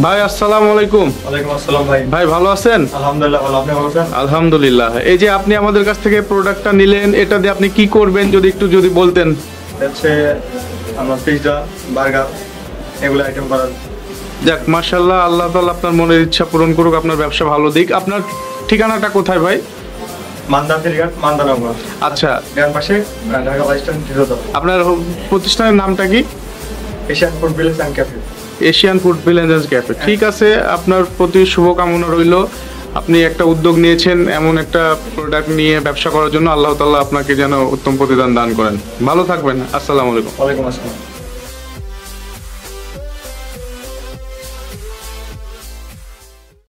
ভাই আসসালামু আলাইকুম। ওয়ালাইকুম আসসালাম ভাই। ভাই ভালো আছেন? আলহামদুলিল্লাহ ভালো, আপনি ভালো আছেন? আলহামদুলিল্লাহ। এই যে আপনি আমাদের কাছ থেকে প্রোডাক্টটা নিলেন, এটা দিয়ে আপনি কি করবেন যদি বলতেন। হচ্ছে আমরা পিৎজা, বার্গার এগুলো আইটেম করার। যাক মাশাআল্লাহ, আল্লাহ তাআলা আপনার মনের ইচ্ছা পূরণ করুক, আপনার ব্যবসা ভালো দিক। আপনার ঠিকানাটা কোথায় ভাই? মান্দা ফেরিঘাট, মান্দানগর। আচ্ছা, ডান পাশে ঢাকা বাস স্ট্যান্ড দ্রুত। আপনার প্রতিষ্ঠানের নামটা কি? Asian food village and cafe. Asian food village and cafe. ঠিক আছে, আপনার প্রতি শুভকামনা রইল। আপনি একটা উদ্যোগ নিয়েছেন এমন একটা প্রোডাক্ট নিয়ে ব্যবসা করার জন্য। আল্লাহ তাআলা আপনাকে যেন উত্তম প্রতিদান দান করেন। ভালো থাকবেন। আসসালামু আলাইকুম। ওয়ালাইকুম আসসালাম।